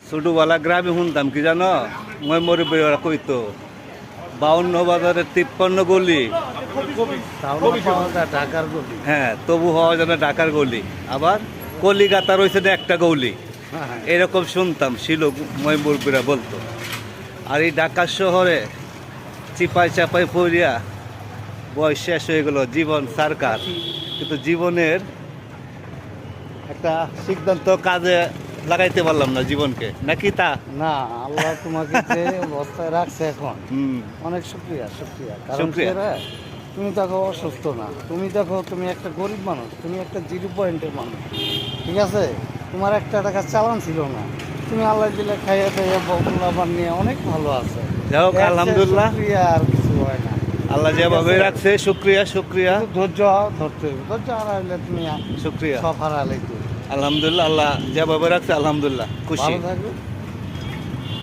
ছোটবেলা গ্রামে শুনতাম কি জানো, মই মুরব্বী ওরা কইতো 52 বাজারে 53 গলি। টাউনে পাওয়া যায় ঢাকার গলি। হ্যাঁ, তবু হওয়া যেন ঢাকার গলি, আবার কলিকাতা রয়েছে না একটা গলি, হ্যাঁ, এরকম শুনতাম ছিল, মই মুরব্বীরা বলতো। আর এই ঢাকা শহরে চিপাই চাপাই পড়িয়া বয়স শেষ হয়ে গেল, জীবন সার্কাস। কিন্তু জীবনের একটা সিদ্ধান্ত কাজে লাগাইতে পারলাম না জীবনকে, নাকি তা? না, আল্লাহ তোমাকে যে অবস্থায় রাখছে এখন, হুম। অনেক শুক্রিয়া শুক্রিয়া। কারণ শুকরিয়া। কি রে, তুমি দেখো অসুস্থ না, তুমি দেখো তুমি একটা গরিব মানুষ, তুমি একটা 0 পয়েন্টের মানুষ, ঠিক আছে? তোমার একটা টাকা চালান ছিল না, তুমি আল্লাহ দিলে খাইয়ে খাইয়ে বকুলাবার নিয়ে অনেক ভালো আছে। যাই হোক, এর চেয়ে আলহামদুলিল্লাহ, শুকরিয়া আর কিছু হয় না। আল্লাহ যেভাবে রাখছে, শুক্রিয়া শুক্রিয়া কিন্তু ধৈর্য ধরতে হবে, ধৈর্য হারাইলে তুমি শুক্রিয়া। সব হারালে। আলহামদুলিল্লাহ, আল্লাহ যেভাবে রাখছে আলহামদুলিল্লাহ, খুশি। ভালো থাকবে।